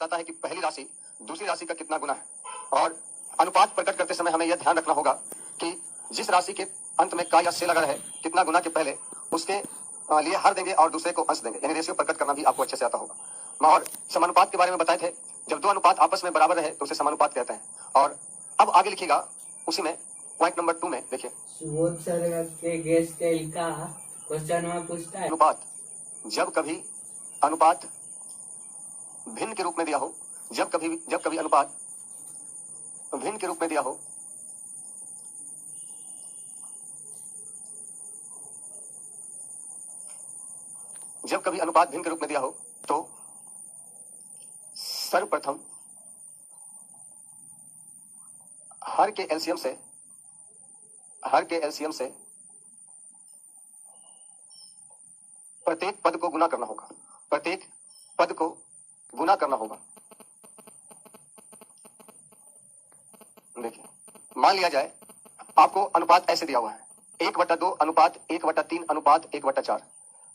बताता है कि पहली राशि दूसरी राशि का कितना गुना है। और अनुपात प्रकट करते समय हमें यह ध्यान रखना होगा कि जिस राशि के अंत में का या से लगा रहे कितना गुना के पहले उसके लिए हर देंगे और दूसरे को अंश देंगे, यानी रेशियो प्रकट करना भी आपको अच्छे से आता होगा। और समानुपात के बारे में बताए थे, जब दो अनुपात आपस में बराबर रहे तो उसे समानुपात कहते हैं। और अब आगे लिखिएगा उसी में पॉइंट नंबर 2 में देखिए, सुबोध सर के गेस्ट का क्वेश्चन में पूछता है अनुपात जब कभी अनुपात भिन्न के रूप में दिया हो, जब कभी अनुपात भिन्न के रूप में दिया हो जब कभी अनुपात भिन्न के रूप में दिया हो तो सर्वप्रथम हर के एलसीएम से प्रत्येक पद को गुना करना होगा, प्रत्येक पद को गुना करना होगा। देखिए, मान लिया जाए आपको अनुपात ऐसे दिया हुआ है 1/2 अनुपात 1/3 अनुपात 1/4।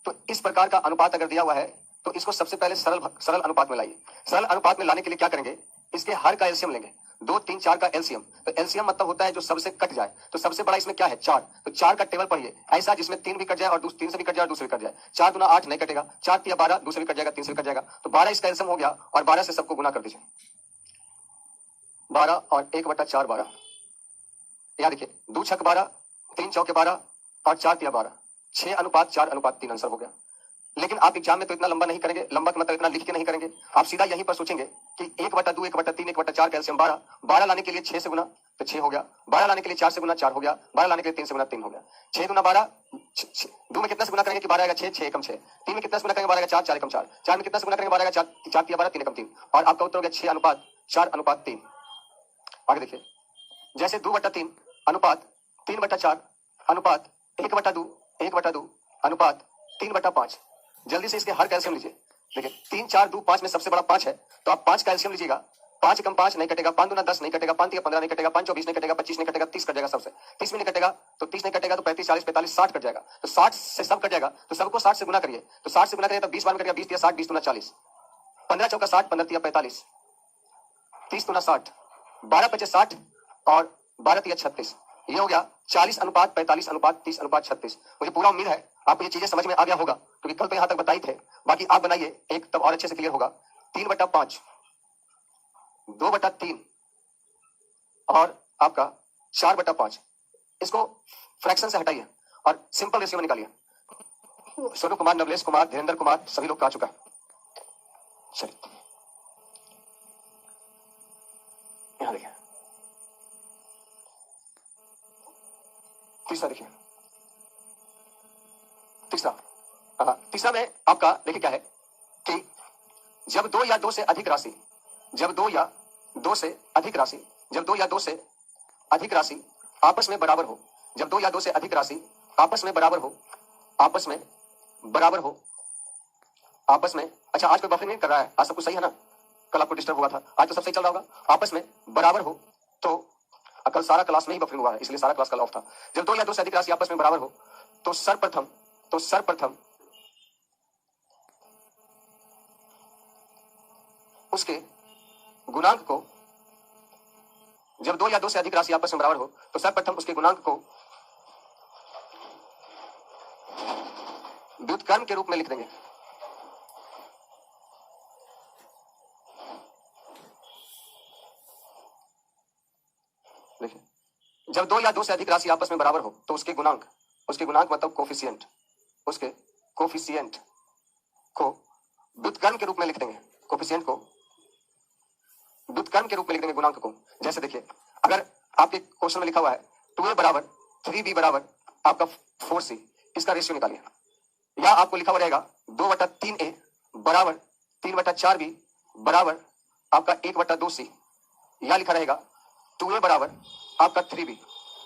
तो इस प्रकार का अनुपात अगर दिया हुआ है तो इसको सबसे पहले सरल अनुपात में लाइए। सरल अनुपात में लाने के लिए क्या करेंगे, इसके हर का एलसीएम लेंगे, 2, 3, 4 का एलसीएम। तो एलसीएम मतलब होता है जो सबसे कट जाए। तो सबसे बड़ा इसमें क्या है 4, तो 4 का टेबल पढ़िए ऐसा जिसमें 3 भी कट जाए और 3 से भी कट जाए और दूसरे कट जाए। 4 दूना 8 नहीं कटेगा, 4 तिया 12 दूसरे भी कट जाएगा, 3 से भी कट जाएगा। तो 12 इसका एलसीएम हो गया और 12 से सबको गुना कर दीजिए। 12 और 1/4 12। यहाँ देखिए 2 छक 12, 3 चौके 12 और 4 तिया 12, 6:4:3 आंसर हो गया। लेकिन आप एग्जाम में तो इतना लंबा नहीं करेंगे, लंबा का मतलब इतना लिख के नहीं करेंगे, आप सीधा यहीं पर सोचेंगे कि 1/2 1/3 1/4 कैल्शियम 12, 12 लाने के लिए 6 से गुना तो 6 हो गया, 12 लाने के लिए 4 से गुना 4 हो गया, 12 लाने के लिए 3 से गुना 3 हो गया। 6 दूना 12, 2 में कितना से गुना करेंगे कि 12 आएगा 6, 6 एकम 6, 3 में कितना से गुना करेंगे 12 आएगा 4, 4 एकम 4, 4 में कितना से गुना करेंगे 12 आएगा 4, 4 तिया 12 3 एकम 3, और आपका उत्तर हो गया 6:4:3। आगे देखिए, जैसे 2/3 अनुपात 3/4 अनुपात 1/2 1/2 अनुपात 3/5। जल्दी से इसके हर कैल्शियम लीजिए। देखिए 3 4 2 5 में सबसे बड़ा 5 है तो आप 5 कैल्शियम लीजिएगा। 5 एकम 5 नहीं कटेगा, 5 दूना 10 नहीं कटेगा, 5 तिया 15 नहीं कटेगा, 5 24 नहीं कटेगा, 25 नहीं कटेगा, 30 कट जाएगा सबसे। 30 में नहीं कटेगा तो 30 नहीं कटेगा तो 35 40 45 60 कट जाएगा। तो 60 से सब कट जाएगा तो सबको 60 से गुना करिए। तो 60 से गुना करिए तो 20 बार में कटेगा, 20 तिया 60, 20 दूना 40, 15 चौका 60, 15 तिया 45, 30 दूना 60, 12 पचे 60 और 12 तिया 36। ये हो गया 40:45:30:30:36। मुझे पूरा उम्मीद है आपको ये चीजें समझ में आ गया होगा, क्योंकि कल तो यहाँ तक बताई थे। बाकी आप बनाइए एक, तब और अच्छे से क्लियर होगा। 3/5 2/3 और आपका 4/5। इसको फ्रैक्शन से हटाइए और सिंपल रेशियो में निकालिए। सोनू कुमार, नवलेश कुमार, धीरेन्द्र कुमार सभी लोग का आ चुका है। चलिए यहाँ देखिए, तीसरा देखिए, तीसरा में आपका देखिए क्या है कि जब 2 या 2 से अधिक राशि जब 2 या 2 से अधिक राशि जब 2 या 2 से अधिक राशि आपस में बराबर हो जब 2 या 2 से अधिक राशि आपस में बराबर हो आपस में अच्छा, आज कोई बफरिंग नहीं कर रहा है, आज सब कुछ सही है ना? कल आपको डिस्टर्ब हुआ था, आज तो सब सही चल रहा होगा। आपस में बराबर हो तो कल सारा क्लास में ही बफरिंग हुआ है, इसलिए सारा क्लास कल ऑफ था। जब 2 या 2 से अधिक राशि आपस में बराबर हो तो सर्वप्रथम उसके गुणांक को जब 2 या 2 से अधिक राशि आपस में बराबर हो तो सर्वप्रथम उसके गुणांक को व्युत्क्रम के रूप में लिख देंगे। देखिए, जब 2 या 2 से अधिक राशि आपस में बराबर हो तो उसके गुणांक मतलब कोफिशिएंट को व्युत्क्रम के रूप में लिख देंगे। कोफिशिएंट को व्युत्क्रम के रूप में लिख देंगे गुणांक को। जैसे देखिए, अगर आपके क्वेश्चन में लिखा हुआ है 2a बराबर 3b बराबर आपका 4c, इसका रेशियो निकालिए। या आपको लिखा हुआ रहेगा 2/3a बराबर 3/4b बराबर आपका 1/2c, या लिखा रहेगा 2a बराबर आपका 3b,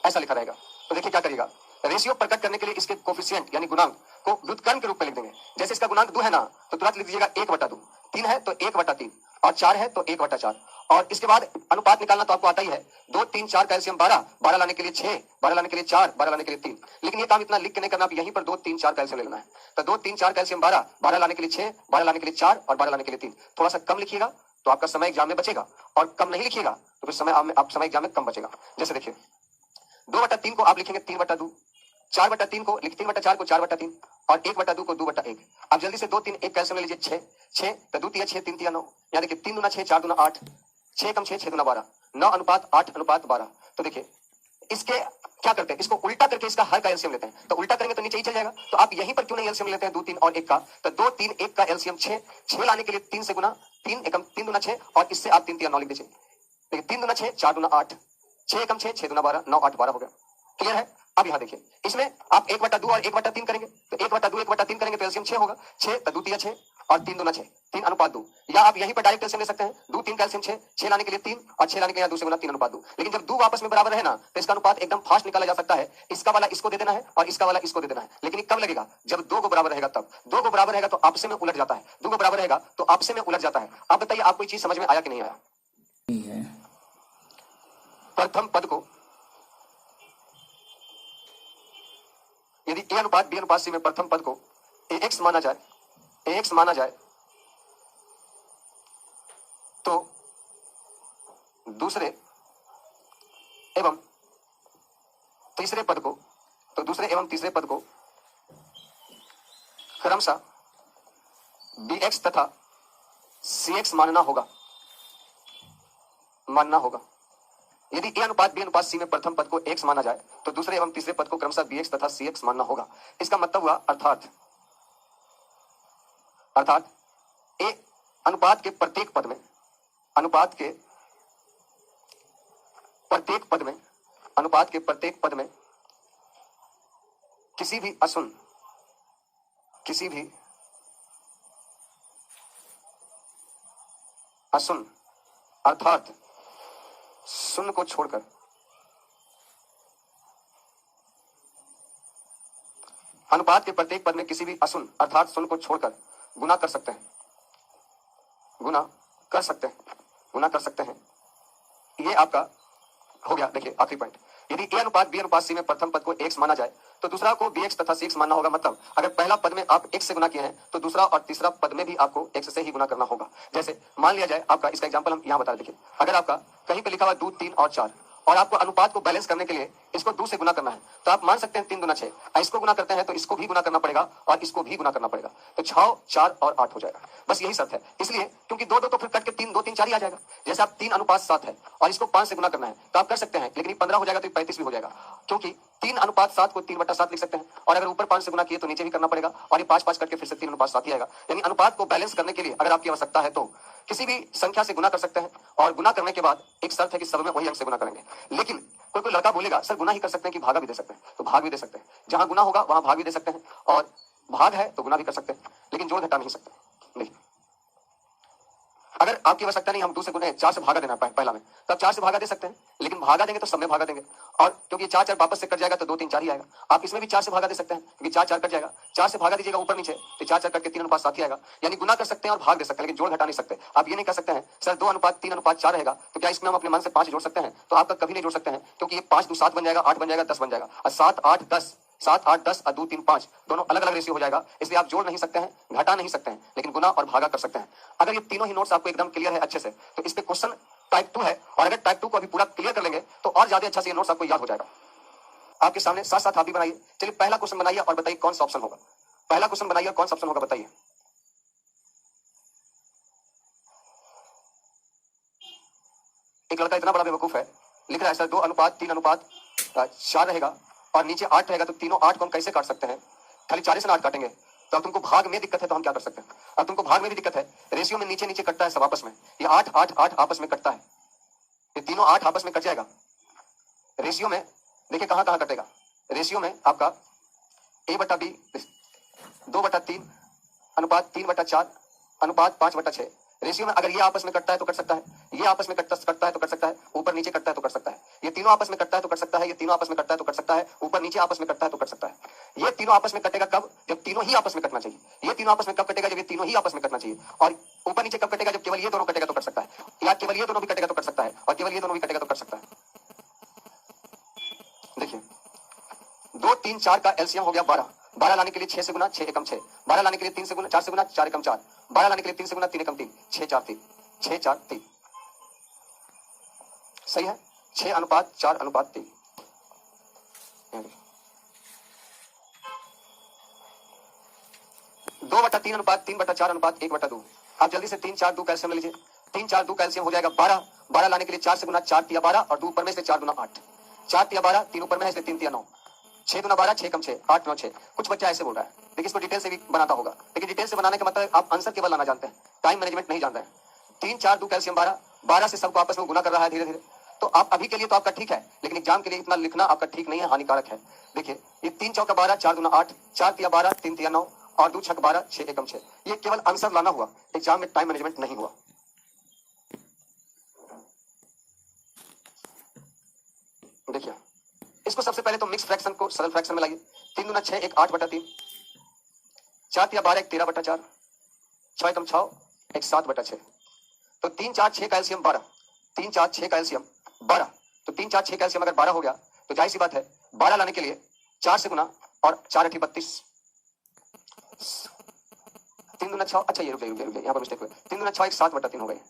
ऐसा लिखा रहेगा। तो देखिए क्या करिएगा, रेशियो प्रकट करने के लिए इसके कोफिशिएंट यानी गुणांक को व्युत्क्रम के रूप में लिख देंगे। जैसे इसका गुणांक 2 है ना तो तुरंत लिख दीजिएगा 1/2, 3 है तो 1/3 और 4 है तो 1/4। और इसके बाद अनुपात निकालना तो आपको आता ही है, 2 3 4 कैल्शियम 12, 12 लाने के लिए 6, 12 लाने के लिए 4, 12 लाने के लिए 3। लेकिन ये काम इतना लिख के नहीं करना, आप यहीं पर 2 3 4 कैल्शियम ले लेना है। तो 2 3 4 कैल्शियम 12, 12 लाने के लिए 6, 12 लाने के लिए 4 और 12 लाने के लिए 3। थोड़ा सा कम लिखिएगा तो आपका समय एग्जाम में बचेगा, और कम नहीं लिखिएगा तो फिर आप समय एग्जाम में कम बचेगा। जैसे देखिए 2/3 को आप लिखेंगे 3/2, 4/3 को 3/4 को 4/3, और 1/2 को 2/1। आप जल्दी से 2 3 1 कैलसियम ले लीजिए 6, 6 तो 2 3 6 3 3 9, यानी कि 3 दूना 6 4 दूना 8, 6 कम 6 6 दूना 12, 9:8:12। तो देखिए इसके क्या करते हैं, इसको उल्टा करके इसका हर का एलसीएम लेते हैं, तो उल्टा करेंगे तो नीचे ही चल जाएगा। तो आप यहीं पर क्यों नहीं एलसीएम लेते हैं 2 3 और 1 का, तो 2 3 1 का एलसीएम 6, 6 लाने के लिए 3 से गुना, 3 एकम 3 दूना 6, और इससे आप 3 3 9 लिख दीजिए। देखिए 3 दूना 6 4 दूना 8, 6 कम 6 6 दूना 12, 9:8:12 हो गया। क्लियर है। अब यहाँ देखिए इसमें आप 1/2 और 1/3 करेंगे, तो 1/2 1/3 करेंगे तो एलसीएम 6 होगा, 6 तो 2 3 6 और 3 दूना 6, 3:2। या आप यहीं पर डायरेक्ट एलसीएम ले सकते हैं, 2 3 का एलसीएम 6, 6 लाने के लिए 3 और 6 लाने के लिए 2 से गुना 3:2। लेकिन जब 2 आपस में बराबर है ना, तो इसका अनुपात एकदम फास्ट निकाला जा सकता है। इसका वाला इसको दे देना है और इसका वाला इसको दे देना है। लेकिन ये कब लगेगा, जब 2 को बराबर रहेगा तब। 2 को बराबर रहेगा तो आपसे में उलट जाता है, 2 को बराबर रहेगा तो आपसे में उलट जाता है। आप बताइए आपको ये चीज समझ में आया कि नहीं आया। प्रथम पद को यदि ए अनुपात बी अनुपात सी में प्रथम पद को ax माना जाए, तो दूसरे एवं तीसरे पद को क्रमशः bx तथा cx मानना होगा। यदि ए अनुपात बी अनुपात सी में प्रथम पद को x माना जाए, तो दूसरे एवं तीसरे पद को क्रमशः bx तथा cx मानना होगा। इसका मतलब हुआ अर्थात ए अनुपात के प्रत्येक पद में किसी भी अशून्य अर्थात शून्य को छोड़कर अनुपात के प्रत्येक पद में किसी भी अशून्य अर्थात शून्य को छोड़कर गुना कर सकते हैं। ये आपका हो गया। देखिए आखिरी पॉइंट, यदि ए अनुपात बी अनुपात सी में प्रथम पद को x माना जाए, तो दूसरा को bx तथा cx मानना होगा। मतलब अगर पहला पद में आप x से गुना किए हैं, तो दूसरा और तीसरा पद में भी आपको x से ही गुना करना होगा। जैसे मान लिया जाए आपका, इसका एग्जांपल हम यहाँ बता देखिए, अगर आपका कहीं पे लिखा हुआ 2 3 और 4 और आपको अनुपात को बैलेंस करने के लिए इसको 2 से गुना करना है, तो आप मान सकते हैं 3 दूना 6, इसको गुना करते हैं तो इसको भी गुना करना पड़ेगा और इसको भी गुना करना पड़ेगा, तो 6 4 और 8 हो जाएगा। बस यही शर्त है। इसलिए क्योंकि 2 2 तो फिर कट के 3 2 3 4 ही आ जाएगा। जैसे आप 3 अनुपात 7 है और इसको 5 से गुना करना है तो आप कर सकते हैं, लेकिन 15 हो जाएगा तो 35 भी हो जाएगा, क्योंकि 3 अनुपात 7 को 3/7 लिख सकते हैं, और अगर ऊपर 5 से गुना किए तो नीचे भी करना पड़ेगा, और ये 5 5 करके फिर से 3 अनुपात 7 ही आएगा। यानी अनुपात को बैलेंस करने के लिए अगर आपकी आवश्यकता है तो किसी भी संख्या से गुना कर सकते हैं, और गुना करने के बाद एक शर्त है कि सब में वही अंक से गुना करेंगे। लेकिन कोई लड़का बोलेगा सर गुना ही कर सकते हैं कि भागा भी दे सकते हैं, तो भाग भी दे सकते हैं। जहां गुना होगा वहां भाग भी दे सकते हैं, और भाग है तो गुना भी कर सकते हैं, लेकिन जोड़ घटा नहीं सकते। नहीं, अगर आपकी आवश्यकता नहीं हम 2 से गुने 4 से भागा देना पहला में, तब 4 से भागा दे सकते हैं, लेकिन भागा देंगे तो सब में भागा देंगे, और क्योंकि 4 4 वापस से कट जाएगा तो 2 3 4 ही आएगा। आप इसमें भी 4 से भागा दे सकते हैं, क्योंकि 4 4 कट जाएगा, 4 से भागा दीजिएगा ऊपर नीचे तो 4 4 कट के 3 अनुपात 7 ही आएगा। यानी गुना कर सकते हैं और भाग दे सकते हैं, लेकिन जोड़ घटा नहीं सकते। आप ये नहीं कर सकते हैं सर 2 अनुपात 3 अनुपात 4 रहेगा तो क्या इसमें हम अपने मन से 5 जोड़ सकते हैं, तो आपका कभी नहीं जोड़ सकते हैं, क्योंकि ये 5 2 7 बन जाएगा, 8 बन जाएगा, 10 बन जाएगा, और 7 8 10 7 8 10 और 2 3 5 दोनों अलग अलग रेशियो हो जाएगा। इसलिए आप जोड़ नहीं सकते हैं, घटा नहीं सकते हैं, लेकिन गुना और भागा कर सकते हैं। अगर ये तीनों ही नोट्स आपको एकदम क्लियर है अच्छे से, तो इस पे क्वेश्चन टाइप 2 है, और अगर टाइप 2 को अभी पूरा क्लियर कर लेंगे तो और ज्यादा अच्छा से ये नोट्स आपको याद हो जाएगा। आपके सामने साथ साथ आप भी बनाइए। चलिए पहला क्वेश्चन बनाइए और बताइए कौन सा ऑप्शन होगा। पहला क्वेश्चन बनाइए और कौन सा ऑप्शन होगा बताइए। एक लड़का इतना बड़ा बेवकूफ है, लिख रहा है सर 2 अनुपात 3 अनुपात 4 रहेगा और नीचे 8 रहेगा, तो तीनों 8 को हम कैसे काट सकते हैं, खाली 40 से 8 काटेंगे। तो अब तुमको भाग में दिक्कत है तो हम क्या कर सकते हैं, अब तुमको भाग में भी दिक्कत है, रेशियो में नीचे नीचे कटता है सब आपस में, ये 8 8 8 आपस में कटता है, ये तीनों 8 आपस में कट जाएगा। रेशियो में देखिए कहां कहां कटेगा, रेशियो में आपका a/b 2/3 अनुपात 3/4 अनुपात 5/6। रेशियो में अगर ये आपस में कटता है तो कट सकता है, ये आपस में कटता है तो कट सकता है, ऊपर नीचे कटता है तो कट सकता है, ये तीनों आपस में कटता है तो कट सकता है, ये तीनों आपस में कटता है तो कट सकता है, ऊपर नीचे आपस में कटता है तो कट सकता है। ये तीनों आपस में कटेगा कब, जब तीनों ही आपस में कटना चाहिए। ये तीनों आपस में कब कटेगा, जब ये तीनों ही आपस में कटना चाहिए। और ऊपर नीचे कब कटेगा, जब केवल ये दोनों कटेगा तो कट सकता है, या केवल ये दोनों भी कटेगा तो कट सकता है, और केवल ये दोनों भी कटेगा तो कट सकता है। देखिए 2 3 4 का एलसीएम हो गया 12, 12 लाने के लिए 6 से गुना 6 एकम 6, 12 लाने के लिए 3 से गुना 4 से गुना 4 एकम 4, 12 लाने के लिए 3 से गुना 3 एकम 3, 6 4 3। 6 4 3 सही है। 6 अनुपात 4 अनुपात 3। 2/3 अनुपात 3/4 अनुपात 1/2। आप जल्दी से 3 4 2 कैल्शियम ले लीजिए। 3 4 2 कैल्शियम हो जाएगा 12। 12 लाने के लिए 4 से गुना 4 तिया 12 और 2 ऊपर में से 4 गुना 8। 4 तिया 12 3 ऊपर में है इसलिए 3 तिया 9। 6 गुना 12 6 कम 6 8 9 6। कुछ बच्चा ऐसे बोल रहा है, देखिए इसको डिटेल से भी बनाता होगा, लेकिन डिटेल से बनाने का मतलब आप आंसर केवल लाना जानते हैं, टाइम मैनेजमेंट नहीं जानते हैं। 3 4 2 कैल्शियम 12 12 से सबको आपस में गुना कर रहा है धीरे धीरे। तो आप अभी के लिए तो आपका ठीक है, लेकिन एग्जाम के लिए इतना लिखना आपका ठीक नहीं है, हानिकारक है। देखिए ये 3 चौका 12 4 दूना 8 4 तिया 12 3 तिया 9 और 2 छक 12 6 एकम 6। ये केवल आंसर लाना हुआ, एग्जाम में टाइम मैनेजमेंट नहीं हुआ। देखिए इसको सबसे पहले तो मिक्स फ्रैक्शन को सरल फ्रैक्शन में लाइए। 3 दूना 6 1 8/3 4 तिया 12 1 13/4 6 एकम 6 1 7/6। तो 3 4 6 कैल्शियम 12 3 4 6 कैल्शियम 12। तो 3 4 6 कैल्शियम अगर 12 हो गया तो जाहिर सी बात है 12 लाने के लिए 4 से गुना और 4 8 32 3 दूना 6। अच्छा ये रुक जाइए यहाँ पर मिस्टेक हुई। 3 दूना 6 1 7/3 हो गए।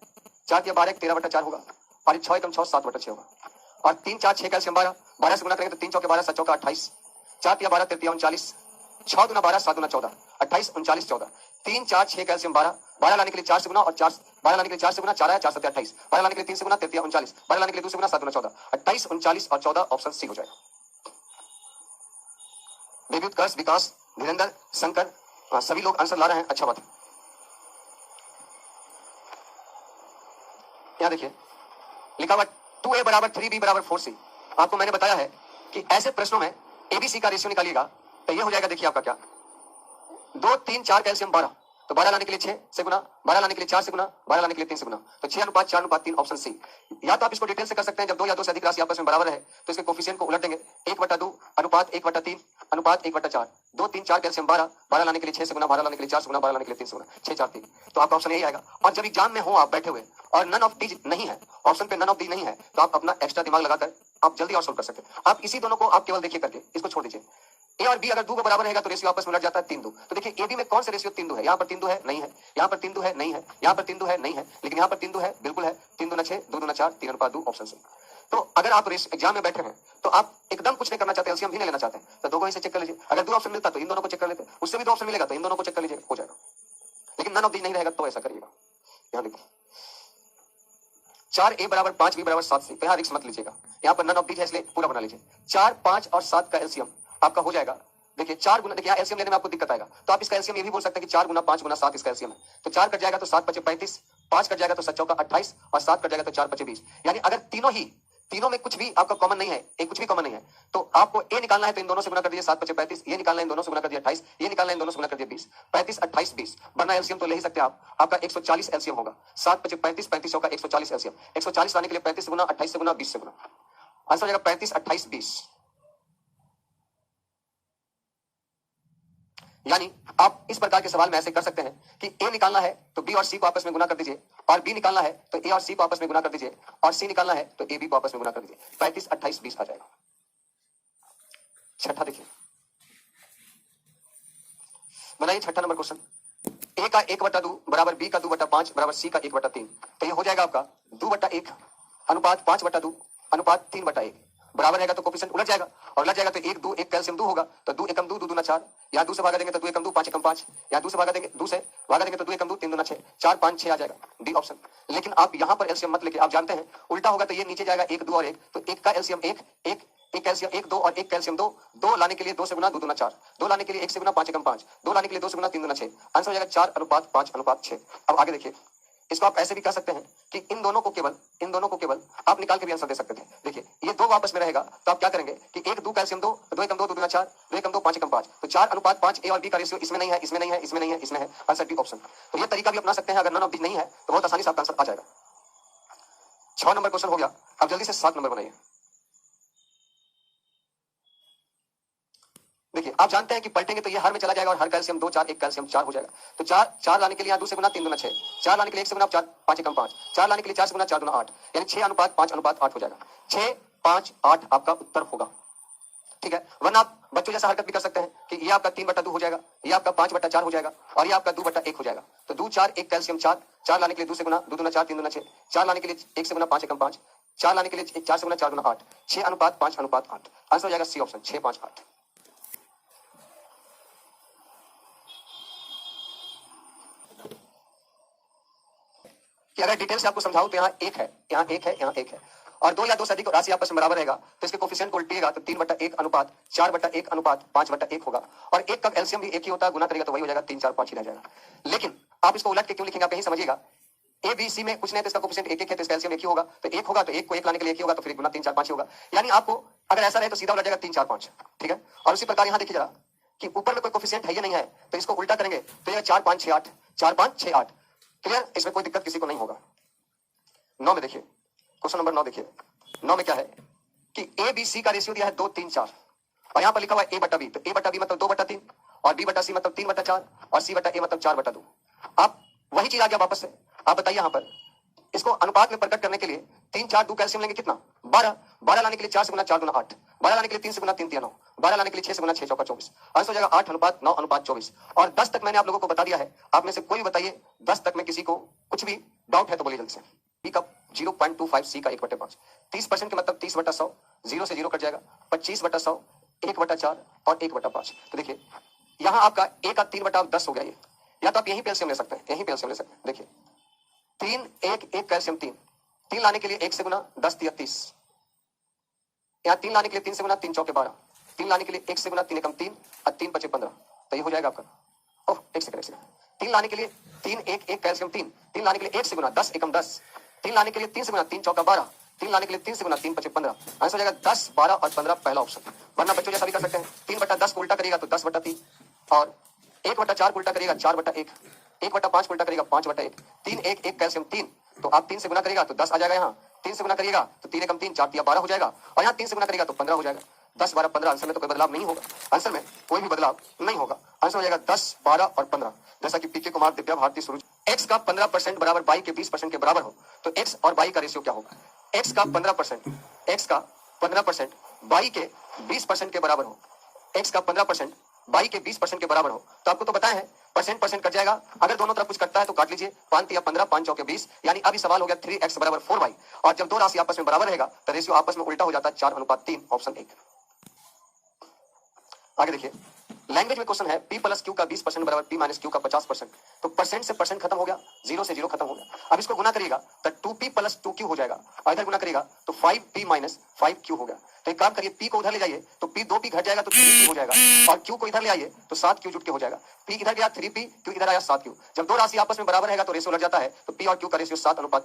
4 तिया 12 1 13/4 होगा और 6 एकम 6 7/6 होगा। और 3 4 6 कैल्शियम 12 12 से गुना करेंगे तो 3 चौके 12 7 चौका 28 4 तिया 12 13 39 6 दूना 12 7 दूना 14 28 39 14। 3 4 6 कैल्शियम 12 12 लाने के लिए 4 से गुना और 4 12 लाने के लिए 4 से गुना 4 आया 4 7 28 12 लाने के लिए 3 से गुना 13 39 12 लाने के लिए 2 से गुना 7 दूना 14 28 39 और 14 ऑप्शन सी हो जाएगा। बेबी उत्कर्ष विकास धीरेन्द्र शंकर सभी लोग आंसर ला रहे हैं, अच्छा बात है। यहाँ देखिए लिखा हुआ 2a बराबर 3b बराबर 4c। आपको मैंने बताया है कि ऐसे प्रश्नों में एबीसी का रेशियो निकालिएगा तो ये हो जाएगा। देखिए आपका क्या 2 3 4 कैल्शियम 12 तो 12 लाने के लिए 6 से गुना 12 लाने के लिए 4 से गुना 12 लाने के लिए 3 से गुना तो 6 अनुपात 4 अनुपात 3 ऑप्शन सी। या तो आप इसको डिटेल से कर सकते हैं, जब 2 या 2 से अधिक राशि आपस में बराबर है तो इसके कोफिशिएंट को उलट देंगे 1/2 अनुपात 1/3 अनुपात 1/4। 2 3 4 कैल्शियम 12 12 लाने के लिए 6 से गुना 12 लाने के लिए 4 से गुना 12 लाने के लिए 3 से गुना 6 4 3। तो आपका ऑप्शन यही आएगा। और जब एग्जाम में हो आप बैठे हुए और नन ऑफ दीज नहीं है, ऑप्शन पे नन ऑफ दीज नहीं है, तो आप अपना एक्स्ट्रा दिमाग लगाकर आप जल्दी और सोल्व कर सकते हैं। आप इसी दोनों को आप केवल देखिए करके, इसको छोड़ दीजिए। ए और बी अगर 2 के बराबर रहेगा तो रेशियो आपस में उलट जाता है 3-2। तो देखिए ए बी में कौन सा रेशियो 3-2 है? यहाँ पर 3-2 है नहीं है, यहाँ पर 3-2 है नहीं है, यहाँ पर 3-2 है नहीं है, लेकिन यहाँ पर 3-2 है बिल्कुल है। 3 दूना 6 2 दूना 4 3 अनुपात 2 ऑप्शन सी। तो अगर आप एग्जाम में बैठे हैं तो आप एकदम कुछ नहीं करना चाहते, एलसीएम भी नहीं लेना चाहते तो दो को ही से चेक कर लीजिए। अगर 2 ऑप्शन मिलता तो इन दोनों को चेक कर लेते, उससे भी 2 ऑप्शन मिलेगा तो इन दोनों को चेक कर लीजिए, हो जाएगा। लेकिन नन ऑफ दीज नहीं रहेगा तो ऐसा करिएगा। यहाँ देखिए 4a बराबर 5b बराबर 7c। तो यहाँ रिस्क मत लीजिएगा, यहाँ पर नन ऑफ दीज है इसलिए पूरा बना लीजिए। 4 5 और 7 का एलसीएम आपका हो जाएगा। देखिए 4 गुना, देखिए यहाँ एलसीएम लेने में आपको दिक्कत आएगा तो आप इसका एलसीएम ये भी बोल सकते हैं कि 4 गुना 5 गुना 7 इसका एलसीएम है। तो 4 कट जाएगा तो 7 5 35, 5 कट जाएगा तो 7 चौका 28 और 7 कट जाएगा तो 4 5 20। यानी अगर तीनों में कुछ भी आपका कॉमन नहीं है, एक कुछ भी कॉमन नहीं है, तो आपको ए निकालना है तो इन दोनों से गुना कर दीजिए 7 5 35, ये निकालना है इन दोनों से गुना कर दिया 28, ये निकालना है इन दोनों से गुना कर दिया 20 35 28 20। वरना एलसीएम तो ले ही सकते हैं आप, आपका 140 एलसीएम होगा। 7 5 35 35 चौका 140 एलसीएम। 140 लाने के लिए 35 से गुना 28 से गुना 20 से गुना, आंसर हो जाएगा 35 28 20। यानी आप इस प्रकार के सवाल में ऐसे कर सकते हैं कि ए निकालना है तो बी और सी को आपस में गुना कर दीजिए, और बी निकालना है तो ए और सी को आपस में गुना कर दीजिए, और सी निकालना है तो ए बी को आपस में गुना कर दीजिए। 35 28 20 आ जाएगा। छठा देखिए, बनाइए छठा नंबर क्वेश्चन। ए का 1/2 बराबर बी का 2/5 बराबर सी का 1/3। तो ये हो जाएगा आपका 2/1 अनुपात 5/2 अनुपात 3/1। बराबर रहेगा तो कोफिशिएंट उलट जाएगा, और उलट जाएगा तो 1 2 1 कैल्शियम 2 होगा तो 2 एकम 2 2 दूना 4। या 2 से भागा देंगे तो 2 एकम 2 5 एकम 5। या 2 से भागा देंगे 2 से भागा देंगे तो 2 एकम 2 3 दूना 6 4 5 6 आ जाएगा, डी ऑप्शन। लेकिन आप यहाँ पर एलसीएम मत लेके, आप जानते हैं उल्टा होगा तो ये नीचे जाएगा 1 2 और 1, तो 1 का एलसीएम 1 1 1 कैल्शियम 1 2 और 1 कैल्शियम 2 2 लाने के लिए 2 से गुना 2 दूना 4, 2 लाने के लिए 1 से गुना 5 एकम 5, 2 लाने के लिए 2 से गुना 3 दूना 6, आंसर हो जाएगा 4 अनुपात 5 अनुपात 6। अब आगे देखिए, इसको आप ऐसे भी कह सकते हैं कि इन दोनों को केवल आप निकाल के भी आंसर दे सकते थे। देखिए ये दो वापस में रहेगा तो आप क्या करेंगे कि 1 2 कैल्शियम 2 2 एकम 2 2 दूना 4 2 एकम 2 5 एकम 5, तो 4 अनुपात 5 ए और बी का रेशियो इसमें नहीं है, इसमें नहीं है, इसमें नहीं है, इसमें है, आंसर डी ऑप्शन। तो ये तरीका भी अपना सकते हैं। अगर नन ऑफ दीज नहीं है तो बहुत आसानी से आपका आंसर आ जाएगा। 6 नंबर क्वेश्चन हो गया। अब जल्दी से 7 नंबर बनाइए। देखिए आप जानते हैं कि पलटेंगे तो ये हर में चला जाएगा और हर कैल्शियम 2 4 1 कैल्शियम 4 हो जाएगा। तो 4 लाने के लिए यहाँ 2 से गुना 3 दूना 6, 4 लाने के लिए 1 से गुना 4 5 एकम 5, 4 लाने के लिए 4 से गुना 4 दूना 8, यानी 6 अनुपात 5 अनुपात 8 हो जाएगा। 6 5 8 आपका उत्तर होगा। ठीक है, वरना आप बच्चों जैसा हरकत भी कर सकते हैं कि ये आपका 3/2 हो जाएगा, ये आपका 5/4 हो जाएगा और ये आपका 2/1 हो जाएगा। तो 2 4 1 कैल्शियम 4, 4 लाने के लिए 2 से गुना, 2 दूना 4, 3 दूना 6, 4 लाने के लिए 1 से गुना 5 एकम 5, 4 लाने के लिए 4 से गुना 4 दूना 8, 6:5:8। आंसर हो जाएगा सी ऑप्शन 6:5:8। कि अगर डिटेल से आपको समझाऊं तो यहाँ 1 है, यहाँ 1 है, यहाँ 1 है और 2 या 2 से अधिक राशि आपस में बराबर रहेगा तो इसके कोफिशिएंट को उल्टिएगा तो 3/1 अनुपात 4/1 अनुपात 5/1 होगा और 1 का एलसीएम भी 1 ही होता है, गुना करेगा तो वही हो जाएगा 3 4 5 ही रह जाएगा। लेकिन आप इसको उलट के क्यों लिखेंगे आप यही समझिएगा। ए बी सी में कुछ नहीं तो इसका कोफिशिएंट 1 1 है तो इसका एलसीएम 1 ही होगा, तो 1 होगा तो 1 को 1 लाने के लिए 1 ही होगा तो फिर गुना 3 4 5 ही होगा। यानी आपको अगर ऐसा रहे तो सीधा उलट जाएगा 3 4 5, ठीक है। और उसी प्रकार यहाँ देखिए जरा कि ऊपर में कोई कोफिशिएंट है या नहीं है तो इसको उल्टा करेंगे तो ये 4 5 6 8, 4 5 6 8। क्लियर, इसमें कोई दिक्कत किसी को नहीं होगा। 9 में देखिए, क्वेश्चन नंबर 9 देखिए। 9 में क्या है कि ए बी सी का रेशियो दिया है 2 3 4 और यहाँ पर लिखा हुआ है a/b, तो a/b मतलब 2/3 और b/c मतलब 3/4 और c/a मतलब 4/2। आप वही चीज आ गया वापस से। आप बताइए यहाँ पर इसको अनुपात में प्रकट करने के लिए 3 4 2 कैल्शियम लेंगे कितना 12, 12 लाने के लिए 4 से गुना 4 दूना 8, 12 लाने के लिए 3 से गुना 3 3 9, 12 लाने के लिए 6 से गुना 6 चौका 24। आंसर हो जाएगा 8:9:24 और 10 तक मैंने आप लोगों को बता दिया है। आप में से कोई भी बताइए 10 तक में किसी को कुछ भी डाउट है तो बोलिए जल्दी से। बी का 0.25, सी का 1/5, 30% के मतलब 30/100, 0 से 0 कट जाएगा, 25/100, 1/4 और 1/5। तो देखिए यहाँ आपका a का 3/10 हो गया ये, या तो आप यहीं पे एलसीएम ले सकते हैं, यहीं पे एलसीएम ले सकते हैं। देखिए 3 1 1 कैल्शियम 3 लाने के लिए 1 से गुना 10 3 30, यहाँ 3 लाने के लिए 3 से गुना 3 चौके 12, 3 लाने के लिए 1 से गुना 3 एकम 3 और 3 5 15, तो ये हो जाएगा आपका। ओह एक सेकंड, 3 लाने के लिए 3 1 1 कैल्शियम 3 लाने के लिए 1 से गुना 10 एकम 10, 3 लाने के लिए 3 से गुना 3 चौका 12, 3 लाने के लिए 3 से गुना 3 5 15। आंसर हो जाएगा 10 12 और 15 पहला ऑप्शन। वरना बच्चों जैसा भी कर सकते हैं, 3/10 को उल्टा करेगा तो 10/3 और 1/4 को उल्टा करेगा 4/1, 1/5 को उल्टा करेगा 5/1, 3 1 1 कैल्शियम 3, तो आप 3 से गुना करेगा तो 10 आ जाएगा, यहाँ 3 से गुना करिएगा तो 3 एकम 3 4 12 हो जाएगा और यहाँ 3 से गुना करेगा तो 15 हो जाएगा। 10 12 15 आंसर में तो कोई बदलाव नहीं होगा, आंसर में कोई भी बदलाव नहीं होगा। आंसर हो जाएगा 10 12 और 15। जैसा कि पीके कुमार, दिव्या भारती, सूरज। x का 15% बराबर y के 20% के बराबर हो तो x और y का रेशियो क्या होगा। x का 15% y के 20% के बराबर हो, x का 15% y के 20% के बराबर हो तो आपको तो बताया है परसेंट कट जाएगा। अगर दोनों तरफ कुछ कटता है तो काट लीजिए, 5 या 15, 5 चौके 20, यानी अभी सवाल हो गया 3x बराबर 4y और जब दो राशि आपस में बराबर रहेगा तो रेशियो आपस में उल्टा हो जाता है 4:3, ऑप्शन 1। आगे देखिए, लैंग्वेज में क्वेश्चन है p प्लस क्यू का 20% बराबर p माइनस क्यू का 50%, तो परसेंट से परसेंट खत्म हो गया, 0 से 0 खत्म हो गया। अब इसको गुना करिएगा तो 2p प्लस 2q हो जाएगा और इधर गुना करिएगा तो 5p माइनस 5q हो गया। तो एक काम करिए, p को उधर ले जाइए तो p 2p घट जाएगा तो 3p हो जाएगा और q को इधर ले आइए तो 7q जुट के हो जाएगा। p इधर गया 3p, q इधर आया 7q। जब दो राशि आपस में बराबर रहेगा तो रेशियो लग जाता है, तो p और q का रेशियो 7:3।